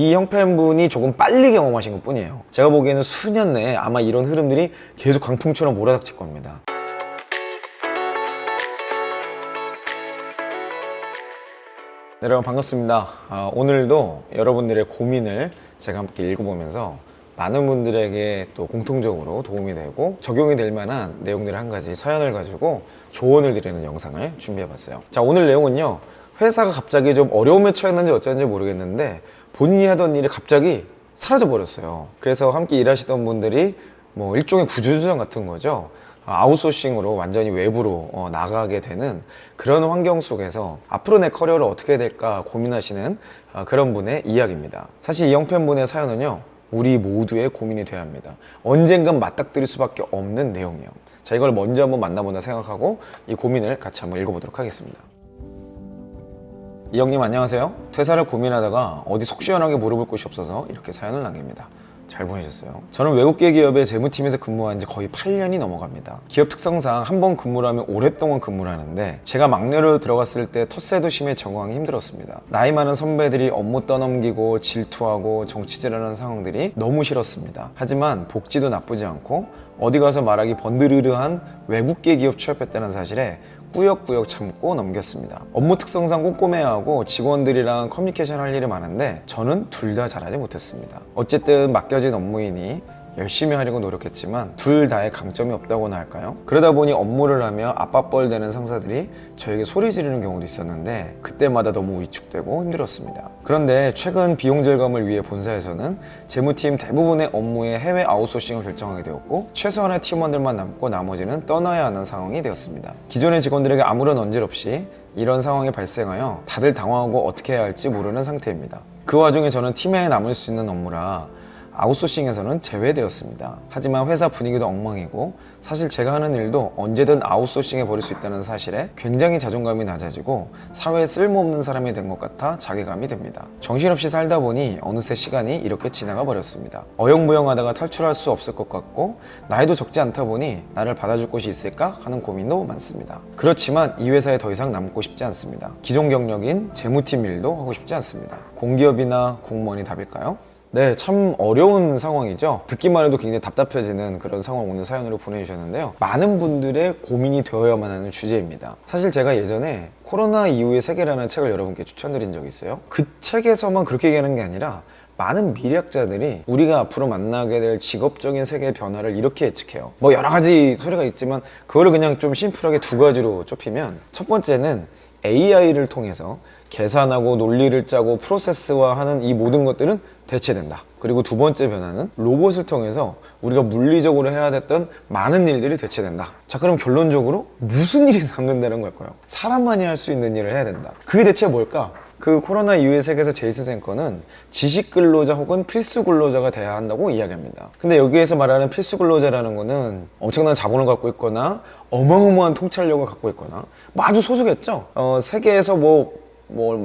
이 형편분이 조금 빨리 경험하신 것 뿐이에요. 제가 보기에는 수년 내에 아마 이런 흐름들이 계속 강풍처럼 몰아닥칠 겁니다. 네, 여러분 반갑습니다. 오늘도 여러분들의 고민을 제가 함께 읽어보면서 많은 분들에게 또 공통적으로 도움이 되고 적용이 될 만한 내용들을 한 가지 사연을 가지고 조언을 드리는 영상을 준비해봤어요. 자, 오늘 내용은요, 회사가 갑자기 좀 어려움에 처했는지 어쩐지 모르겠는데 본인이 하던 일이 갑자기 사라져 버렸어요. 그래서 함께 일하시던 분들이 뭐 일종의 구조조정 같은 거죠. 아웃소싱으로 완전히 외부로 나가게 되는 그런 환경 속에서 앞으로 내 커리어를 어떻게 해야 될까 고민하시는 그런 분의 이야기입니다. 사실 이 형편분의 사연은요, 우리 모두의 고민이 돼야 합니다. 언젠간 맞닥뜨릴 수밖에 없는 내용이에요. 자, 이걸 먼저 한번 만나본다 생각하고 이 고민을 같이 한번 읽어보도록 하겠습니다. 이 형님 안녕하세요. 퇴사를 고민하다가 어디 속 시원하게 물어볼 곳이 없어서 이렇게 사연을 남깁니다. 잘 보내셨어요. 저는 외국계 기업의 재무팀에서 근무한 지 거의 8년이 넘어갑니다. 기업 특성상 한 번 근무를 하면 오랫동안 근무를 하는데 제가 막내로 들어갔을 때 텃세도 심해 적응하기 힘들었습니다. 나이 많은 선배들이 업무 떠넘기고 질투하고 정치질하는 상황들이 너무 싫었습니다. 하지만 복지도 나쁘지 않고 어디 가서 말하기 번드르르한 외국계 기업 취업했다는 사실에 꾸역꾸역 참고 넘겼습니다. 업무 특성상 꼼꼼해야 하고 직원들이랑 커뮤니케이션 할 일이 많은데 저는 둘 다 잘하지 못했습니다. 어쨌든 맡겨진 업무이니 열심히 하려고 노력했지만 둘 다의 강점이 없다고나 할까요? 그러다 보니 업무를 하며 아빠뻘되는 상사들이 저에게 소리 지르는 경우도 있었는데 그때마다 너무 위축되고 힘들었습니다. 그런데 최근 비용 절감을 위해 본사에서는 재무팀 대부분의 업무의 해외 아웃소싱을 결정하게 되었고 최소한의 팀원들만 남고 나머지는 떠나야 하는 상황이 되었습니다. 기존의 직원들에게 아무런 언질 없이 이런 상황이 발생하여 다들 당황하고 어떻게 해야 할지 모르는 상태입니다. 그 와중에 저는 팀에 남을 수 있는 업무라 아웃소싱에서는 제외되었습니다. 하지만 회사 분위기도 엉망이고 사실 제가 하는 일도 언제든 아웃소싱해 버릴 수 있다는 사실에 굉장히 자존감이 낮아지고 사회에 쓸모없는 사람이 된 것 같아 자괴감이 듭니다. 정신없이 살다 보니 어느새 시간이 이렇게 지나가 버렸습니다. 어영부영하다가 탈출할 수 없을 것 같고 나이도 적지 않다 보니 나를 받아줄 곳이 있을까 하는 고민도 많습니다. 그렇지만 이 회사에 더 이상 남고 싶지 않습니다. 기존 경력인 재무팀 일도 하고 싶지 않습니다. 공기업이나 공무원이 답일까요? 네, 참 어려운 상황이죠. 듣기만 해도 굉장히 답답해지는 그런 상황을 오늘 사연으로 보내주셨는데요. 많은 분들의 고민이 되어야만 하는 주제입니다. 사실 제가 예전에 코로나 이후의 세계라는 책을 여러분께 추천드린 적이 있어요. 그 책에서만 그렇게 얘기하는 게 아니라 많은 미래학자들이 우리가 앞으로 만나게 될 직업적인 세계의 변화를 이렇게 예측해요. 뭐 여러 가지 소리가 있지만 그거를 그냥 좀 심플하게 두 가지로 좁히면, 첫 번째는 AI를 통해서 계산하고 논리를 짜고 프로세스화하는 이 모든 것들은 대체된다. 그리고 두 번째 변화는 로봇을 통해서 우리가 물리적으로 해야 됐던 많은 일들이 대체된다. 자, 그럼 결론적으로 무슨 일이 남는다는 걸까요? 사람만이 할 수 있는 일을 해야 된다. 그게 대체 뭘까? 그 코로나 이후의 세계에서 제이슨 센커는 지식 근로자 혹은 필수 근로자가 돼야 한다고 이야기합니다. 근데 여기에서 말하는 필수 근로자라는 거는 엄청난 자본을 갖고 있거나 어마어마한 통찰력을 갖고 있거나 뭐 아주 소수겠죠. 세계에서 뭐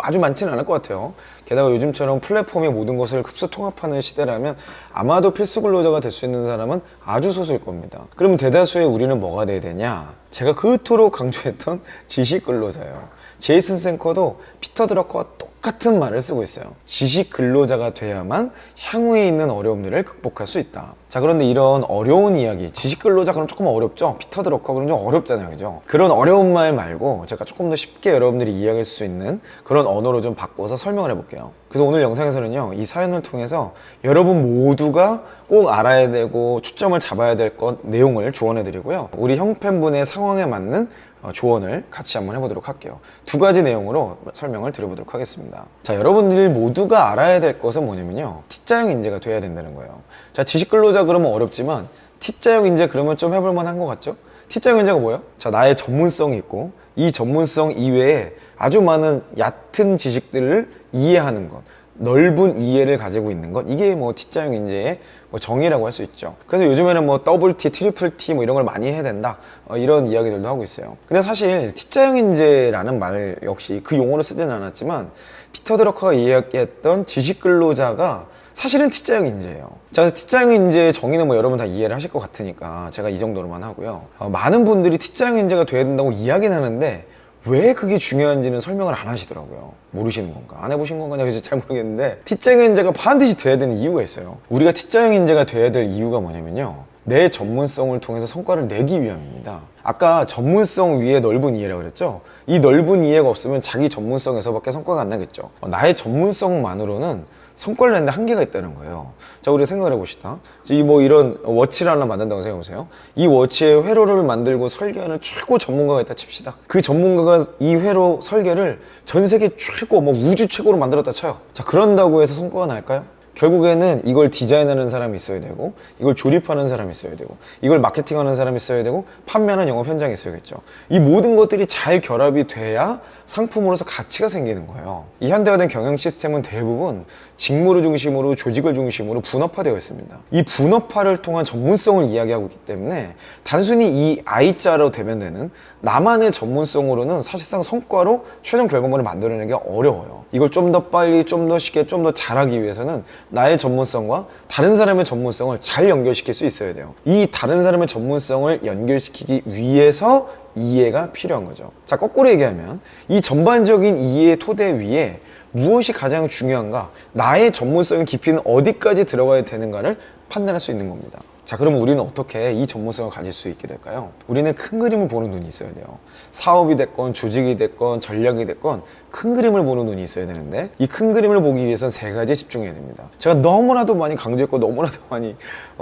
아주 많지는 않을 것 같아요. 게다가 요즘처럼 플랫폼이 모든 것을 흡수 통합하는 시대라면 아마도 필수 근로자가 될 수 있는 사람은 아주 소수일 겁니다. 그럼 대다수의 우리는 뭐가 돼야 되냐? 제가 그토록 강조했던 지식 근로자예요. 제이슨 센커도 피터 드러커와 똑같은 말을 쓰고 있어요. 지식 근로자가 돼야만 향후에 있는 어려움들을 극복할 수 있다. 자, 그런데 이런 어려운 이야기, 지식 근로자 그럼 조금 어렵죠? 피터 드러커 그럼 좀 어렵잖아요, 그죠? 그런 어려운 말 말고 제가 조금 더 쉽게 여러분들이 이해할 수 있는 그런 언어로 좀 바꿔서 설명을 해볼게요. 그래서 오늘 영상에서는요, 이 사연을 통해서 여러분 모두가 꼭 알아야 되고 초점을 잡아야 될 것 내용을 조언해 드리고요, 우리 형편분의 상황에 맞는 조언을 같이 한번 해보도록 할게요. 두 가지 내용으로 설명을 드려보도록 하겠습니다. 자, 여러분들 모두가 알아야 될 것은 뭐냐면요, T자형 인재가 돼야 된다는 거예요. 자, 지식 근로자 그러면 어렵지만 T자형 인재 그러면 좀 해볼 만한 것 같죠? T자형 인재가 뭐예요? 자, 나의 전문성이 있고 이 전문성 이외에 아주 많은 얕은 지식들을 이해하는 것, 넓은 이해를 가지고 있는 것, 이게 뭐 T자형 인재의 뭐 정의라고 할 수 있죠. 그래서 요즘에는 뭐 더블 T, 트리플 T 뭐 이런 걸 많이 해야 된다, 이런 이야기들도 하고 있어요. 근데 사실 T자형 인재라는 말 역시 그 용어를 쓰지는 않았지만 피터 드러커가 이야기했던 지식 근로자가 사실은 T자형 인재예요. 자, 그래서 T자형 인재의 정의는 뭐 여러분 다 이해를 하실 것 같으니까 제가 이 정도로만 하고요. 많은 분들이 T자형 인재가 돼야 된다고 이야기는 하는데 왜 그게 중요한지는 설명을 안 하시더라고요. 모르시는 건가? 안 해보신 건가? 내가 진짜 잘 모르겠는데 T자형 인재가 반드시 돼야 되는 이유가 있어요. 우리가 T자형 인재가 돼야 될 이유가 뭐냐면요, 내 전문성을 통해서 성과를 내기 위함입니다. 아까 전문성 위에 넓은 이해라고 그랬죠? 이 넓은 이해가 없으면 자기 전문성에서밖에 성과가 안 나겠죠. 나의 전문성만으로는 성과를 내는데 한계가 있다는 거예요. 자, 우리 생각을 해봅시다. 이런 워치를 하나 만든다고 생각해보세요. 이 워치의 회로를 만들고 설계하는 최고 전문가가 있다 칩시다. 그 전문가가 이 회로 설계를 전 세계 최고, 우주 최고로 만들었다 쳐요. 자, 그런다고 해서 성과가 날까요? 결국에는 이걸 디자인하는 사람이 있어야 되고, 이걸 조립하는 사람이 있어야 되고, 이걸 마케팅하는 사람이 있어야 되고, 판매하는 영업 현장이 있어야겠죠. 이 모든 것들이 잘 결합이 돼야 상품으로서 가치가 생기는 거예요. 이 현대화된 경영 시스템은 대부분 직무를 중심으로, 조직을 중심으로 분업화되어 있습니다. 이 분업화를 통한 전문성을 이야기하고 있기 때문에 단순히 이 I자로 대변되는 나만의 전문성으로는 사실상 성과로 최종 결과물을 만들어내는 게 어려워요. 이걸 좀 더 빨리, 좀 더 쉽게, 좀 더 잘하기 위해서는 나의 전문성과 다른 사람의 전문성을 잘 연결시킬 수 있어야 돼요. 이 다른 사람의 전문성을 연결시키기 위해서 이해가 필요한 거죠. 자, 거꾸로 얘기하면 이 전반적인 이해의 토대 위에 무엇이 가장 중요한가, 나의 전문성의 깊이는 어디까지 들어가야 되는가를 판단할 수 있는 겁니다. 자, 그럼 우리는 어떻게 이 전문성을 가질 수 있게 될까요? 우리는 큰 그림을 보는 눈이 있어야 돼요. 사업이 됐건 조직이 됐건 전략이 됐건 큰 그림을 보는 눈이 있어야 되는데, 이 큰 그림을 보기 위해서는 세 가지에 집중해야 됩니다. 제가 너무나도 많이 강조했고 너무나도 많이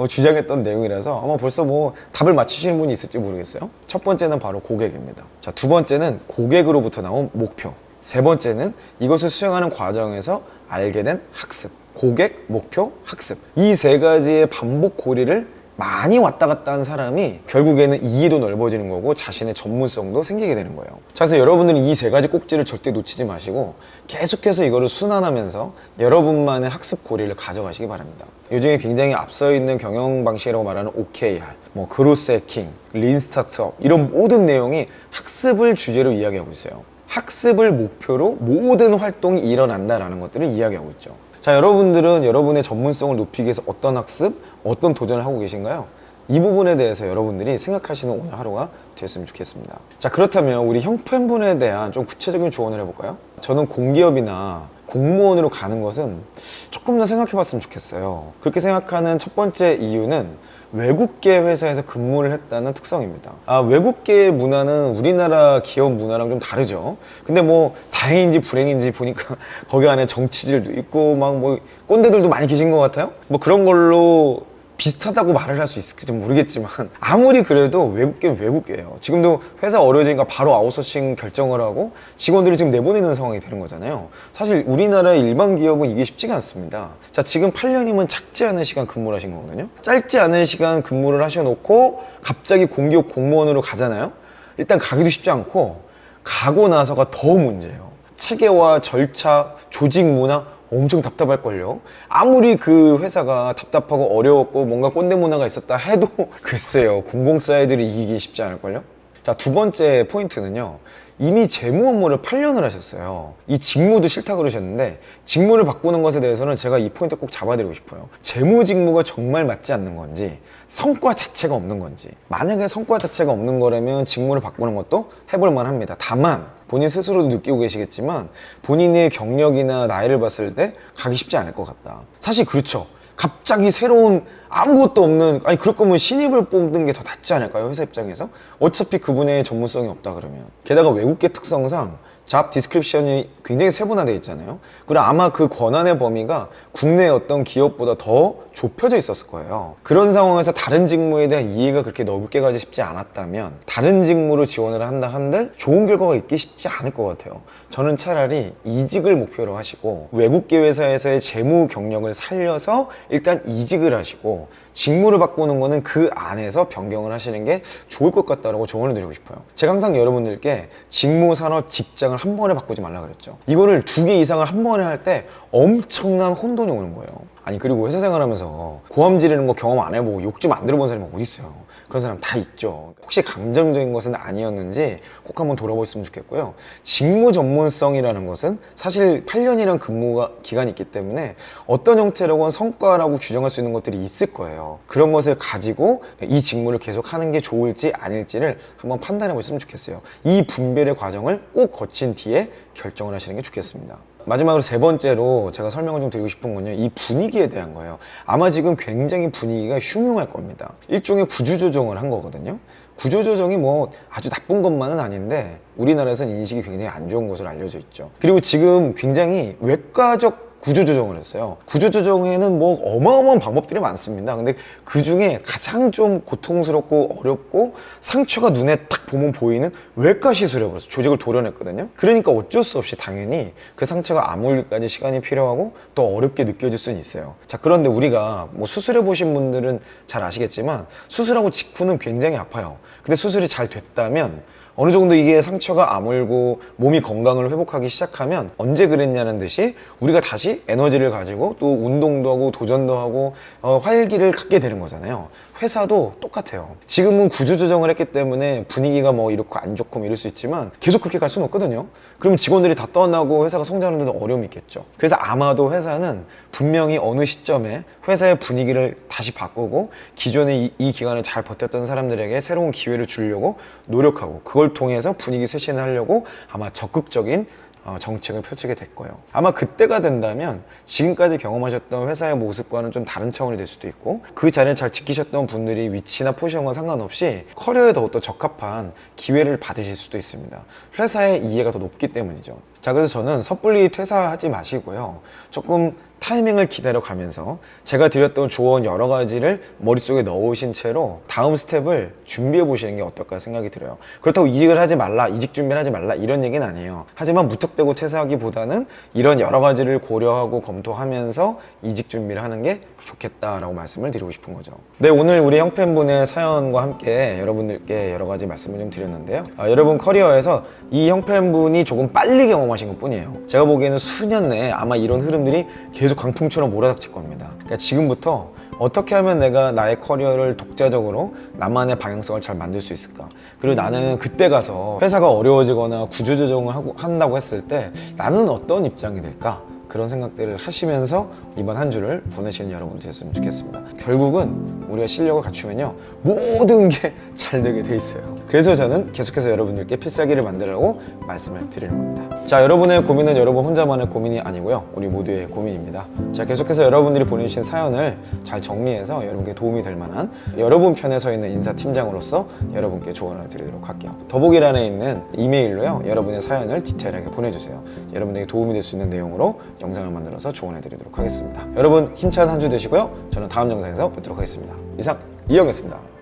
주장했던 내용이라서 아마 벌써 답을 맞히시는 분이 있을지 모르겠어요. 첫 번째는 바로 고객입니다. 자, 두 번째는 고객으로부터 나온 목표. 세 번째는 이것을 수행하는 과정에서 알게 된 학습. 고객, 목표, 학습. 이 세 가지의 반복 고리를 많이 왔다 갔다 한 사람이 결국에는 이해도 넓어지는 거고 자신의 전문성도 생기게 되는 거예요. 자, 그래서 여러분들은 이 세 가지 꼭지를 절대 놓치지 마시고 계속해서 이거를 순환하면서 여러분만의 학습 고리를 가져가시기 바랍니다. 요즘에 굉장히 앞서 있는 경영 방식이라고 말하는 OKR, 그로스 해킹, 린 스타트업, 이런 모든 내용이 학습을 주제로 이야기하고 있어요. 학습을 목표로 모든 활동이 일어난다라는 것들을 이야기하고 있죠. 자, 여러분들은 여러분의 전문성을 높이기 위해서 어떤 학습, 어떤 도전을 하고 계신가요? 이 부분에 대해서 여러분들이 생각하시는 오늘 하루가 되었으면 좋겠습니다. 자, 그렇다면 우리 형편분에 대한 좀 구체적인 조언을 해볼까요? 저는 공기업이나 공무원으로 가는 것은 조금 더 생각해 봤으면 좋겠어요. 그렇게 생각하는 첫 번째 이유는 외국계 회사에서 근무를 했다는 특성입니다. 외국계 문화는 우리나라 기업 문화랑 좀 다르죠. 근데 다행인지 불행인지 보니까 거기 안에 정치질도 있고 꼰대들도 많이 계신 것 같아요. 그런 걸로 비슷하다고 말을 할 수 있을지 모르겠지만 아무리 그래도 외국계는 외국계예요. 지금도 회사 어려워지니까 바로 아웃소싱 결정을 하고 직원들이 지금 내보내는 상황이 되는 거잖아요. 사실 우리나라의 일반 기업은 이게 쉽지가 않습니다. 자, 지금 8년이면 작지 않은 시간 근무를 하신 거거든요. 짧지 않은 시간 근무를 하셔놓고 갑자기 공기업 공무원으로 가잖아요. 일단 가기도 쉽지 않고 가고 나서가 더 문제예요. 체계와 절차, 조직 문화 엄청 답답할걸요. 아무리 그 회사가 답답하고 어려웠고 뭔가 꼰대 문화가 있었다 해도 글쎄요, 공공사회들이 이기기 쉽지 않을걸요. 자, 두 번째 포인트는요, 이미 재무 업무를 8년을 하셨어요. 이 직무도 싫다 그러셨는데 직무를 바꾸는 것에 대해서는 제가 이 포인트 꼭 잡아드리고 싶어요. 재무 직무가 정말 맞지 않는 건지, 성과 자체가 없는 건지. 만약에 성과 자체가 없는 거라면 직무를 바꾸는 것도 해볼 만합니다. 다만 본인 스스로도 느끼고 계시겠지만 본인의 경력이나 나이를 봤을 때 가기 쉽지 않을 것 같다. 사실 그렇죠. 갑자기 새로운 아무것도 없는, 그럴 거면 신입을 뽑는 게 더 낫지 않을까요? 회사 입장에서? 어차피 그분의 전문성이 없다 그러면. 게다가 외국계 특성상 잡 디스크립션이 굉장히 세분화되어 있잖아요. 그리고 아마 그 권한의 범위가 국내 어떤 기업보다 더 좁혀져 있었을 거예요. 그런 상황에서 다른 직무에 대한 이해가 그렇게 넓게 가지 쉽지 않았다면 다른 직무로 지원을 한다 한들 좋은 결과가 있기 쉽지 않을 것 같아요. 저는 차라리 이직을 목표로 하시고 외국계 회사에서의 재무 경력을 살려서 일단 이직을 하시고 직무를 바꾸는 거는 그 안에서 변경을 하시는 게 좋을 것 같다고 조언을 드리고 싶어요. 제가 항상 여러분들께 직무, 산업, 직장을 한 번에 바꾸지 말라 그랬죠. 이거를 2개 이상을 한 번에 할 때 엄청난 혼돈이 오는 거예요. 아니 그리고 회사 생활하면서 고함 지르는 거 경험 안 해보고 욕 좀 안 들어본 사람이 어디 있어요. 그런 사람 다 있죠. 혹시 감정적인 것은 아니었는지 꼭 한번 돌아보셨으면 좋겠고요. 직무 전문성이라는 것은 사실 8년이란 근무가 기간이 있기 때문에 어떤 형태로건 성과라고 규정할 수 있는 것들이 있을 거예요. 그런 것을 가지고 이 직무를 계속 하는 게 좋을지 아닐지를 한번 판단해 보셨으면 좋겠어요. 이 분별의 과정을 꼭 거친 뒤에 결정을 하시는 게 좋겠습니다. 마지막으로 세 번째로 제가 설명을 좀 드리고 싶은 건요, 이 분위기에 대한 거예요. 아마 지금 굉장히 분위기가 흉흉할 겁니다. 일종의 구조조정을 한 거거든요. 구조조정이 뭐 아주 나쁜 것만은 아닌데 우리나라에서는 인식이 굉장히 안 좋은 것으로 알려져 있죠. 그리고 지금 굉장히 외과적 구조조정을 했어요. 구조조정에는 뭐 어마어마한 방법들이 많습니다. 근데 그 중에 가장 좀 고통스럽고 어렵고 상처가 눈에 딱 보면 보이는 외과 시술을 해버렸어요. 조직을 도려냈거든요. 그러니까 어쩔 수 없이 당연히 그 상처가 아물기까지 시간이 필요하고 또 어렵게 느껴질 수는 있어요. 자, 그런데 우리가 뭐 수술해 보신 분들은 잘 아시겠지만 수술하고 직후는 굉장히 아파요. 근데 수술이 잘 됐다면 어느 정도 이게 상처가 아물고 몸이 건강을 회복하기 시작하면 언제 그랬냐는 듯이 우리가 다시 에너지를 가지고 또 운동도 하고 도전도 하고 활기를 갖게 되는 거잖아요. 회사도 똑같아요. 지금은 구조조정을 했기 때문에 분위기가 뭐 이렇고 안 좋고 뭐 이럴 수 있지만 계속 그렇게 갈 수는 없거든요. 그러면 직원들이 다 떠나고 회사가 성장하는 데도 어려움이 있겠죠. 그래서 아마도 회사는 분명히 어느 시점에 회사의 분위기를 다시 바꾸고 기존에 이 기간을 잘 버텼던 사람들에게 새로운 기회를 주려고 노력하고 그걸 통해서 분위기 쇄신을 하려고 아마 적극적인 정책을 펼치게 될 거예요. 아마 그때가 된다면 지금까지 경험하셨던 회사의 모습과는 좀 다른 차원이 될 수도 있고 그 자리를 잘 지키셨던 분들이 위치나 포지션과 상관없이 커리어에 더욱더 적합한 기회를 받으실 수도 있습니다. 회사의 이해가 더 높기 때문이죠. 자, 그래서 저는 섣불리 퇴사하지 마시고요. 조금 타이밍을 기다려가면서 제가 드렸던 조언 여러 가지를 머릿속에 넣으신 채로 다음 스텝을 준비해 보시는 게 어떨까 생각이 들어요. 그렇다고 이직을 하지 말라, 이직 준비를 하지 말라 이런 얘기는 아니에요. 하지만 무턱대고 퇴사하기보다는 이런 여러 가지를 고려하고 검토하면서 이직 준비를 하는 게 좋겠다라고 말씀을 드리고 싶은 거죠. 네, 오늘 우리 형팬분의 사연과 함께 여러분들께 여러 가지 말씀을 좀 드렸는데요. 여러분 커리어에서 이 형팬분이 조금 빨리 경험하신 것 뿐이에요. 제가 보기에는 수년 내에 아마 이런 흐름들이 계속 강풍처럼 몰아닥칠 겁니다. 그러니까 지금부터 어떻게 하면 내가 나의 커리어를 독자적으로 나만의 방향성을 잘 만들 수 있을까? 그리고 나는 그때 가서 회사가 어려워지거나 구조조정을 한다고 했을 때 나는 어떤 입장이 될까? 그런 생각들을 하시면서 이번 한 주를 보내시는 여러분 되셨으면 좋겠습니다. 결국은 우리가 실력을 갖추면요 모든 게 잘 되게 돼 있어요. 그래서 저는 계속해서 여러분들께 필살기를 만들라고 말씀을 드리는 겁니다. 자, 여러분의 고민은 여러분 혼자만의 고민이 아니고요 우리 모두의 고민입니다. 자, 계속해서 여러분들이 보내주신 사연을 잘 정리해서 여러분께 도움이 될 만한 여러분 편에 서 있는 인사팀장으로서 여러분께 조언을 드리도록 할게요. 더보기란에 있는 이메일로요 여러분의 사연을 디테일하게 보내주세요. 여러분에게 도움이 될 수 있는 내용으로 영상을 만들어서 조언해 드리도록 하겠습니다. 여러분 힘찬 한 주 되시고요. 저는 다음 영상에서 뵙도록 하겠습니다. 이상 이영이었습니다.